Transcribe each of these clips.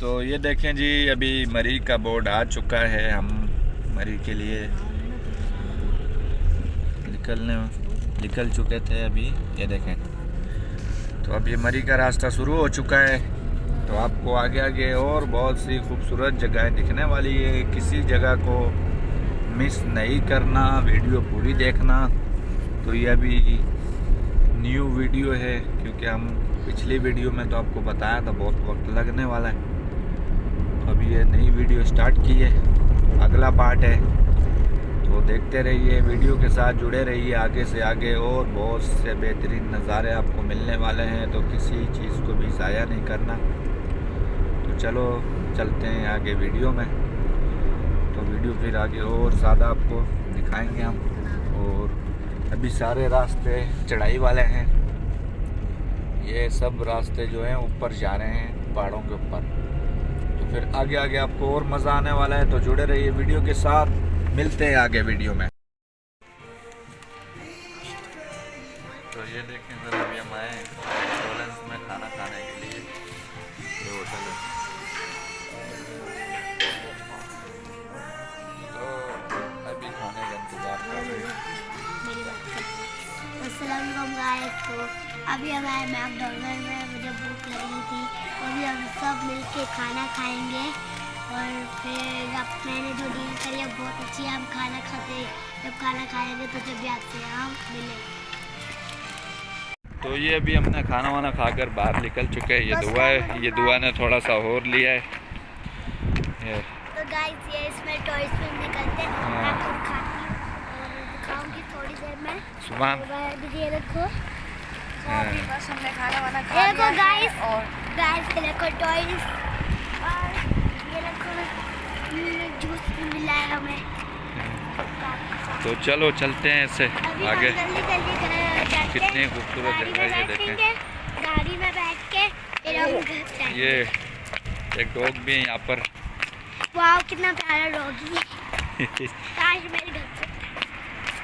तो ये देखें जी, अभी मरी का बोर्ड आ चुका है। हम मरी के लिए निकल चुके थे अभी। ये देखें, तो अब ये मरी का रास्ता शुरू हो चुका है। तो आपको आगे आगे और बहुत सी खूबसूरत जगहें दिखने वाली है। किसी जगह को मिस नहीं करना, वीडियो पूरी देखना। तो ये अभी न्यू वीडियो है, क्योंकि हम पिछली वीडियो में तो आपको बताया था बहुत वक्त लगने वाला है। तो अभी ये नई वीडियो स्टार्ट की है, अगला पार्ट है। तो देखते रहिए, वीडियो के साथ जुड़े रहिए। आगे से आगे और बहुत से बेहतरीन नज़ारे आपको मिलने वाले हैं, तो किसी चीज़ को भी ज़ाया नहीं करना। तो चलो चलते हैं आगे वीडियो में। तो वीडियो फिर आगे और ज़्यादा आपको दिखाएंगे हम। और अभी सारे रास्ते चढ़ाई वाले हैं। ये सब रास्ते जो हैं ऊपर जा रहे हैं, पहाड़ों के ऊपर। तो फिर आगे आगे आपको और मज़ा आने वाला है। तो जुड़े रहिए वीडियो के साथ, मिलते हैं आगे वीडियो में। तो ये देखें सर, अभी हम आए रेस्टोरेंट में खाना खाने के लिए। ये होटल है। तो अभी खाने का इंतजार कर रहे हैं। तो अभी हम आए मैकडॉनल्ड में, मुझे भूख लगी थी। अभी हम सब मिलके खाना खाएंगे। और फिर अब मैंने जो डील करी है बहुत अच्छी है। हम खाना खाते, जब खाना खाएंगे तो जब याद से हम मिलेंगे। तो ये अभी हमने खाना वाना खाकर बाहर निकल चुके हैं। ये दुआ है, ये दुआ ने थोड़ा सा और लिया है। तो गाइस, ये इसमें टॉयज भी निकलते हैं। मैं आपको खाती हूँ और दिखाऊंगी थोड़ी देर में। सुबह ये देखो, अभी बस हमने खाना वाना खा लिया देखो गाइस, है। और गाइस ये देखो टॉयज, और ये देखो जूस भी मिला है हमें। तो चलो चलते हैं इससे अभी आगे। हम जल्दी कितनी खूबसूरत जगह है ये देखें। गाड़ी में बैठ के फिर हम घर जाएंगे। ये एक डॉग भी है यहाँ पर। वाह, कितना प्यारा डॉगी है। काश मेरे घर पे।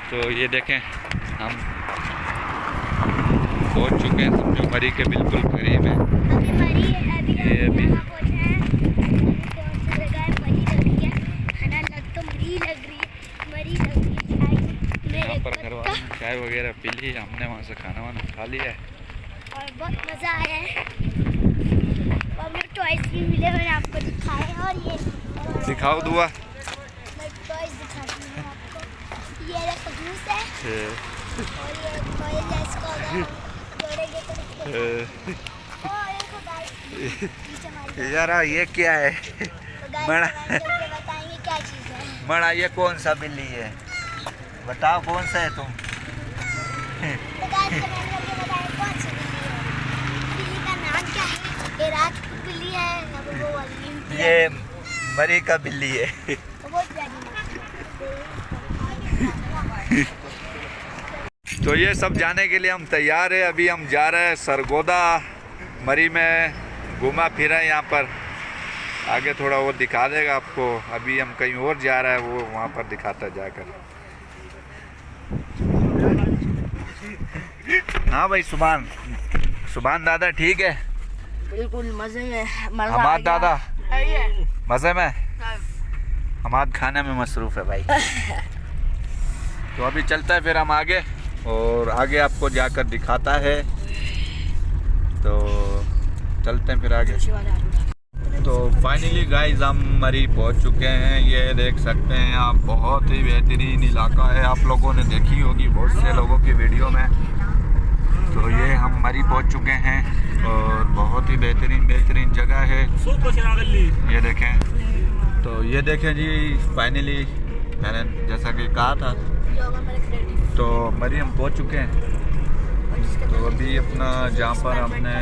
तो ये देखें, हम पहुँच चुके हैं, समझो मरी के बिल्कुल करीब है। अभी मरी है, अभी ये हम अभी यहाँ पहुँचे हैं। कौन सी जगह है? मरी लग रही है, खाना लग तो मरी लग रही है, मरी लग रही है। यहाँ पर घर वालों ने चाय वगैरह पी ली, हमने वहाँ से खाना वाना खा लिया है। और बहुत मज़ा आया है। और हमें टॉयज भी मिले, मैंने आपको दिखाए। और ये दिखाओ दुआ। मैं टॉयज दिखाती हूँ आपको। ये देखो जूस है, और ये टॉयज है, इसको अगर हम जोड़ेंगे तो इसको। और देखो गाइस, नीचे हमारी यार ये क्या है? तो गाइस बड़ा बताएंगे क्या चीज़ है। बड़ा ये कौन सा बिल्ली है? बताओ कौन सा है तुम? तो गाइस कमेंट करके बताएं कौन सी बिल्ली है। बिल्ली का नाम क्या है? ये राजपूत बिल्ली है या फिर वो वाली? ये मरी का बिल्ली है। तो बहुत प्यारी है। तो ये सब जाने के लिए हम तैयार है। अभी हम जा रहे हैं सरगोदा। मरी में घूमा फिरा यहाँ पर, आगे थोड़ा वो दिखा देगा आपको। अभी हम कहीं और जा रहे हैं, वो वहाँ पर दिखाता जाकर। हाँ भाई, सुभान दादा ठीक है? बिल्कुल मजे में, मजा हमाद दादा आइए। मज़े में? हमाद खाने में मसरूफ़ है भाई। तो अभी चलता है फिर हम आगे, और आगे आपको जाकर दिखाता है। तो चलते हैं फिर आगे। तो फाइनली गाइस, हम मरी पहुंच चुके हैं। ये देख सकते हैं आप, बहुत ही बेहतरीन इलाका है। आप लोगों ने देखी होगी बहुत से लोगों की वीडियो में। तो ये हम मरी पहुंच चुके हैं, और बहुत ही बेहतरीन जगह है। ये देखें, तो ये देखें जी, फाइनली मैंने जैसा कि कहा था, तो मरी हम पहुंच चुके हैं। तो अभी अपना जहाँ पर हमने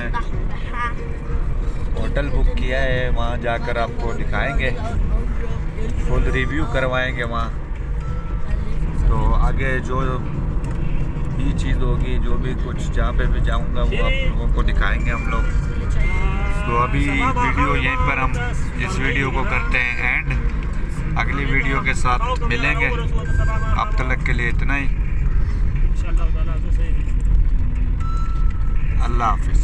होटल बुक किया है, वहाँ जाकर आपको दिखाएंगे, फुल रिव्यू करवाएंगे वहाँ। तो आगे जो भी चीज़ होगी, जो भी कुछ जहाँ पे भी जाऊँगा, वो आप लोगों को दिखाएंगे हम लोग। तो अभी वीडियो यहीं पर हम इस वीडियो को करते हैं एंड। अगली वीडियो के साथ मिलेंगे। अब तक के लिए इतना ही। अल्लाह हाफिज़।